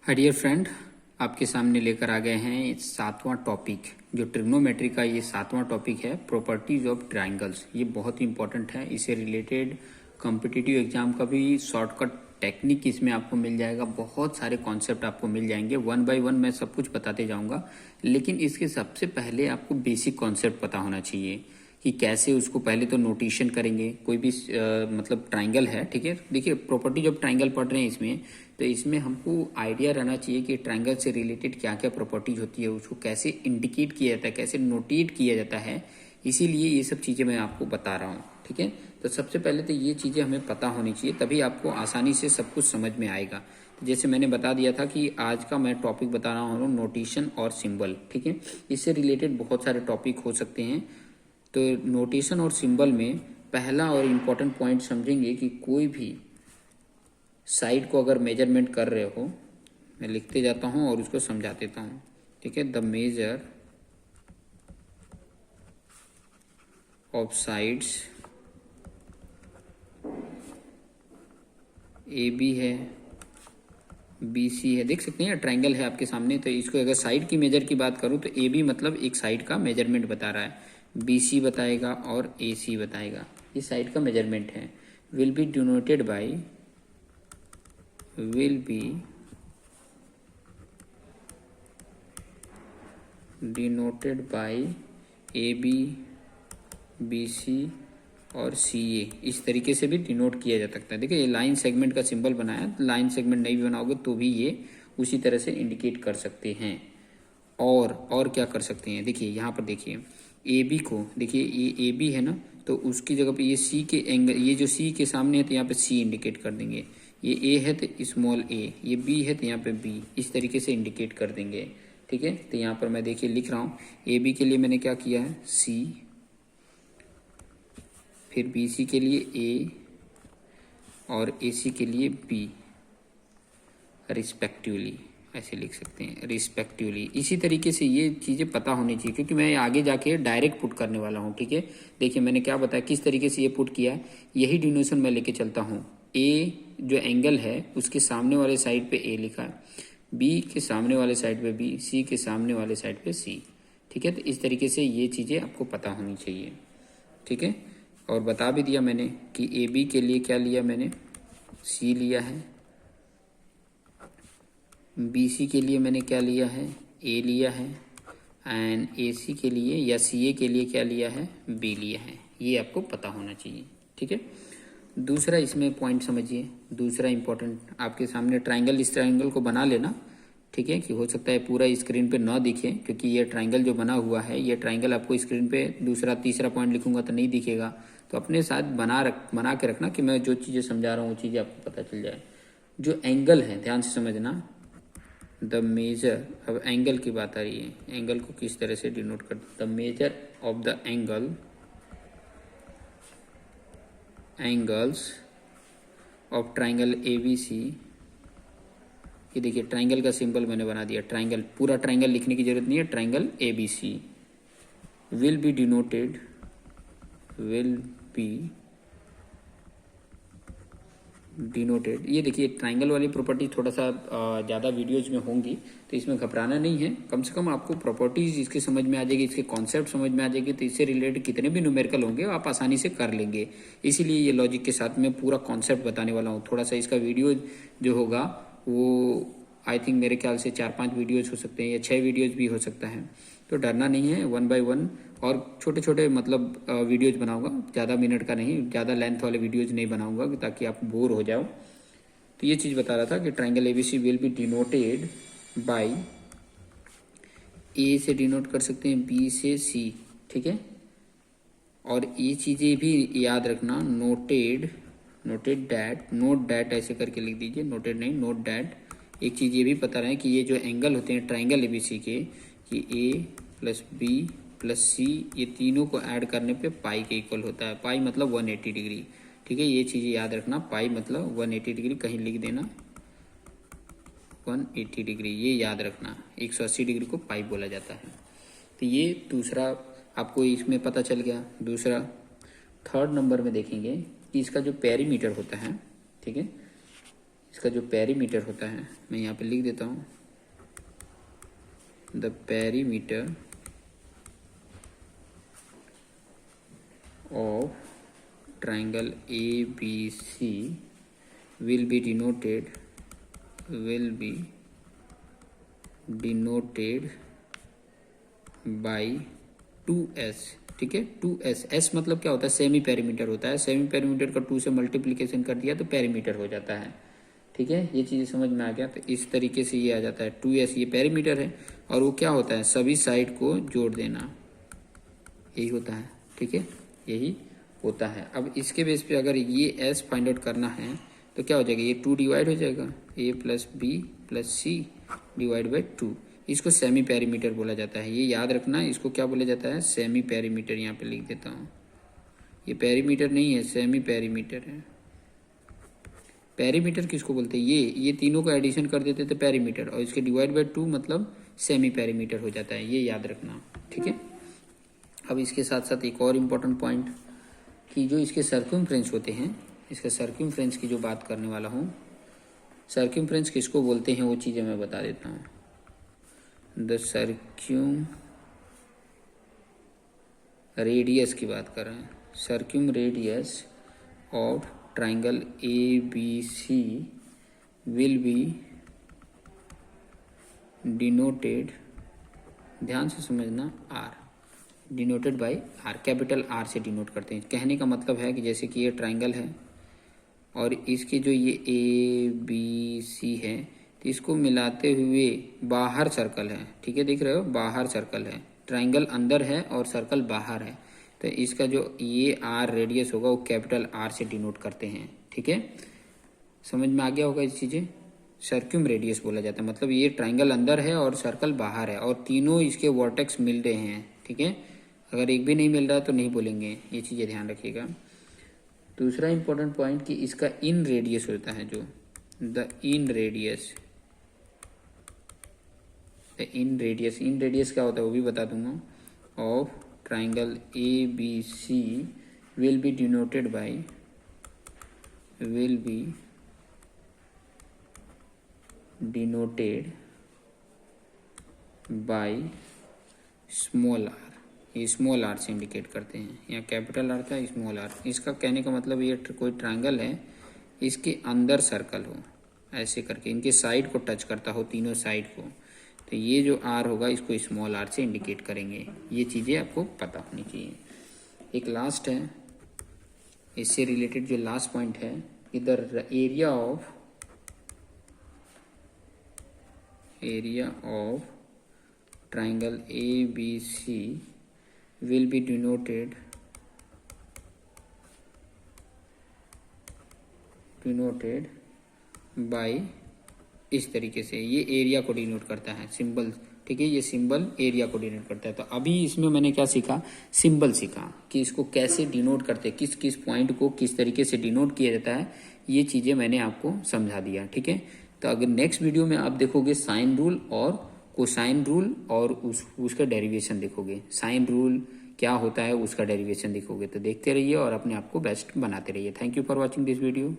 Hi dear friend, आपके सामने लेकर आ गए हैं सातवां टॉपिक। जो ट्रिग्नोमेट्री का ये सातवां टॉपिक है, प्रॉपर्टीज ऑफ ट्रायंगल्स। ये बहुत ही इंपॉर्टेंट है। इससे रिलेटेड कॉम्पिटिटिव एग्जाम का भी शॉर्टकट टेक्निक इसमें आपको मिल जाएगा। बहुत सारे कॉन्सेप्ट आपको मिल जाएंगे। वन बाय वन मैं सब कुछ बताते जाऊंगा, लेकिन इसके सबसे पहले आपको बेसिक कॉन्सेप्ट पता होना चाहिए कि कैसे उसको पहले तो नोटेशन करेंगे। कोई भी मतलब ट्राइंगल है, ठीक है। देखिए, प्रॉपर्टीज ऑफ ट्राइंगल पढ़ रहे हैं इसमें, तो इसमें हमको आइडिया रहना चाहिए कि ट्राइंगल से रिलेटेड क्या क्या प्रॉपर्टीज होती है, उसको कैसे इंडिकेट किया जाता है, कैसे नोटेट किया जाता है। इसीलिए ये सब चीज़ें मैं आपको बता रहा हूँ, ठीक है। तो सबसे पहले तो ये चीज़ें हमें पता होनी चाहिए, तभी आपको आसानी से सब कुछ समझ में आएगा। तो जैसे मैंने बता दिया था कि आज का मैं टॉपिक बता रहा हूँ नोटेशन और सिंबल, ठीक है। इससे रिलेटेड बहुत सारे टॉपिक हो सकते हैं। तो नोटेशन और सिंबल में पहला और इम्पोर्टेंट पॉइंट समझेंगे कि कोई भी साइड को अगर मेजरमेंट कर रहे हो, मैं लिखते जाता हूँ और उसको समझा देता हूँ, ठीक है। The measure of sides A B है, बी सी है। देख सकते हैं ट्राइंगल है आपके सामने। तो इसको अगर साइड की मेजर की बात करूँ तो ए बी मतलब एक साइड का मेजरमेंट बता रहा है, बी सी बताएगा और ए सी बताएगा। ये साइड का मेजरमेंट है। Will be denoted by, will be denoted by AB, BC और CA। इस तरीके से भी डिनोट किया जा सकता है। देखिए, ये लाइन सेगमेंट का सिंबल बनाया। लाइन सेगमेंट नहीं भी बनाओगे तो भी ये उसी तरह से इंडिकेट कर सकते हैं। और क्या कर सकते हैं, देखिए यहाँ पर देखिए AB को, देखिए ये AB है ना, तो उसकी जगह पे ये C के एंगल, ये जो C के सामने है तो यहाँ पे C इंडिकेट कर देंगे। ये A है तो स्मॉल a, ये B है तो यहाँ पे B, इस तरीके से इंडिकेट कर देंगे, ठीक है। तो यहाँ पर मैं देखिए लिख रहा हूँ, AB के लिए मैंने क्या किया है C, फिर BC के लिए A और AC के लिए B, रिस्पेक्टिवली ऐसे लिख सकते हैं, रिस्पेक्टिवली। इसी तरीके से ये चीज़ें पता होनी चाहिए, क्योंकि मैं आगे जाके डायरेक्ट पुट करने वाला हूँ, ठीक है। देखिए मैंने क्या बताया, किस तरीके से ये पुट किया है। यही डिनोशन मैं लेके चलता हूँ। ए जो एंगल है उसके सामने वाले साइड पे ए लिखा है, बी के सामने वाले साइड पे बी, सी के सामने वाले साइड पे सी, ठीक है। तो इस तरीके से ये चीज़ें आपको पता होनी चाहिए, ठीक है। और बता भी दिया मैंने कि ए बी के लिए क्या लिया मैंने, सी लिया है। बी सी के लिए मैंने क्या लिया है, ए लिया है। एंड ए सी के लिए या सी ए के लिए क्या लिया है, बी लिया है। ये आपको पता होना चाहिए, ठीक है। दूसरा इसमें पॉइंट समझिए, दूसरा इंपॉर्टेंट आपके सामने ट्राइंगल, इस ट्राइंगल को बना लेना, ठीक है। कि हो सकता है पूरा स्क्रीन पे ना दिखे, क्योंकि ये ट्राइंगल जो बना हुआ है, ये ट्राइंगल आपको स्क्रीन पे दूसरा तीसरा पॉइंट लिखूंगा तो नहीं दिखेगा। तो अपने साथ बना के रखना कि मैं जो चीज़ें समझा रहा हूँ वो चीज़ें आपको पता चल जाए। जो एंगल है ध्यान से समझना, द मेजर, अब एंगल की बात आ रही है, एंगल को किस तरह से डिनोट करते, the measure of the angles of triangle ABC। ये देखिए ट्राइंगल का सिंबल मैंने बना दिया। ट्राइंगल, पूरा ट्राइंगल लिखने की जरूरत नहीं है, triangle ABC will be denoted, will be denoted. ये देखिए ट्राइंगल वाली प्रॉपर्टी थोड़ा सा ज़्यादा वीडियोज में होंगी, तो इसमें घबराना नहीं है। कम से कम आपको प्रॉपर्टीज इसके समझ में आ जाएगी, इसके कॉन्सेप्ट समझ में आ जाएगी, तो इससे रिलेटेड कितने भी न्यूमेरिकल होंगे आप आसानी से कर लेंगे। इसीलिए ये लॉजिक के साथ मैं पूरा कॉन्सेप्ट बताने वाला हूँ। थोड़ा सा इसका वीडियो जो होगा वो आई थिंक मेरे ख्याल से 4-5 वीडियोज़ हो सकते हैं या 6 वीडियोज़ भी हो सकता है। तो डरना नहीं है, वन बाय वन और छोटे छोटे मतलब वीडियोज बनाऊंगा, ज़्यादा मिनट का नहीं, ज़्यादा लेंथ वाले वीडियोज नहीं बनाऊंगा ताकि आप बोर हो जाओ। तो ये चीज़ बता रहा था कि triangle ABC will be denoted by, A से डिनोट कर सकते हैं, बी से सी, ठीक है। और ये चीज़ें भी याद रखना, नोटेड डैट, नोट डैट ऐसे करके लिख दीजिए, नोटेड नहीं, नोट डैट। एक चीज़ ये भी पता रहे कि ये जो एंगल होते हैं ट्राइंगल ABC के, कि A plus B plus C, ये तीनों को ऐड करने पे पाई के इक्वल होता है। पाई मतलब 180 डिग्री, ठीक है। ये चीज़ें याद रखना, पाई मतलब 180 डिग्री, कहीं लिख देना 180 डिग्री, ये याद रखना। 180 डिग्री को पाई बोला जाता है। तो ये दूसरा आपको इसमें पता चल गया। दूसरा, थर्ड नंबर में देखेंगे कि इसका जो पेरीमीटर होता है, ठीक है, इसका जो पेरीमीटर होता है मैं यहाँ पे लिख देता हूँ, the perimeter of triangle ABC will be denoted by 2s। ठीक है, 2s, s मतलब क्या होता है, सेमी पेरीमीटर होता है। सेमी पेरीमीटर का 2 से मल्टीप्लिकेशन कर दिया तो पेरीमीटर हो जाता है। ठीक है, ये चीज़ें समझ में आ गया। तो इस तरीके से ये आ जाता है 2s, ये पेरीमीटर है, और वो क्या होता है, सभी साइड को जोड़ देना, यही होता है। ठीक है, यही होता है। अब इसके बेस पे अगर ये s फाइंड आउट करना है तो क्या हो जाएगा, ये 2 डिवाइड हो जाएगा, a plus B plus C divide by 2। इसको सेमी पेरीमीटर बोला जाता है, ये याद रखना। इसको क्या बोला जाता है, सेमी पेरीमीटर। यहाँ पे लिख देता हूँ, ये पेरीमीटर नहीं है, सेमी पेरीमीटर है। पेरीमीटर किसको बोलते हैं, ये तीनों को एडिशन कर देते तो पेरीमीटर, और इसके डिवाइड बाई 2 मतलब सेमी पेरीमीटर हो जाता है, ये याद रखना। ठीक है, अब इसके साथ साथ एक और इम्पोर्टेंट पॉइंट कि जो इसके सर्कमफ्रेंस होते हैं, इसके सर्कमफ्रेंस की जो बात करने वाला हूँ, सर्कमफ्रेंस किसको बोलते हैं वो चीज़ें मैं बता देता हूँ। द सर्क्यूम रेडियस की बात कर रहे हैं, circumradius of triangle ABC will be denoted, ध्यान से समझना, R, denoted by R, capital R से डिनोट करते हैं। कहने का मतलब है कि जैसे कि ये ट्राइंगल है और इसके जो ये ABC है, तो इसको मिलाते हुए बाहर सर्कल है। ठीक है, देख रहे हो, बाहर सर्कल है, ट्राइंगल अंदर है और सर्कल बाहर है, तो इसका जो ये R रेडियस होगा वो कैपिटल R से डिनोट करते हैं। ठीक है, समझ में आ गया होगा इस चीज़ें। सर्क्यूम रेडियस बोला जाता है, मतलब ये ट्राइंगल अंदर है और सर्कल बाहर है, और तीनों इसके वर्टेक्स मिल रहे हैं। ठीक है, अगर एक भी नहीं मिल रहा है तो नहीं बोलेंगे, ये चीज़ें ध्यान रखिएगा। दूसरा इंपॉर्टेंट पॉइंट कि इसका इन रेडियस होता है, जो the in radius, in radius क्या होता है वो भी बता दूंगा, of triangle ABC will be denoted by small r। ये स्मॉल r से इंडिकेट करते हैं, यहाँ कैपिटल R था, स्मॉल r। इसका कहने का मतलब ये कोई ट्रायंगल है, इसके अंदर सर्कल हो, ऐसे करके इनके साइड को टच करता हो, तीनों साइड को, तो ये जो r होगा इसको स्मॉल r से इंडिकेट करेंगे। ये चीज़ें आपको पता होनी चाहिए। एक लास्ट है, इससे रिलेटेड जो लास्ट पॉइंट है, इधर area of triangle ABC will be denoted by इस तरीके से, ये एरिया को डिनोट करता है, सिंबल। ठीक है, ये सिंबल एरिया को डिनोट करता है। तो अभी इसमें मैंने क्या सीखा, सिंबल सीखा कि इसको कैसे डिनोट करते हैं, किस किस पॉइंट को किस तरीके से डिनोट किया जाता है, ये चीज़ें मैंने आपको समझा दिया। ठीक है, तो अगर नेक्स्ट वीडियो में आप देखोगे साइन रूल और कोसाइन रूल और उसका डेरिवेशन देखोगे, साइन रूल क्या होता है उसका डेरिवेशन देखोगे। तो देखते रहिए और अपने आप को बेस्ट बनाते रहिए। Thank you for watching this video.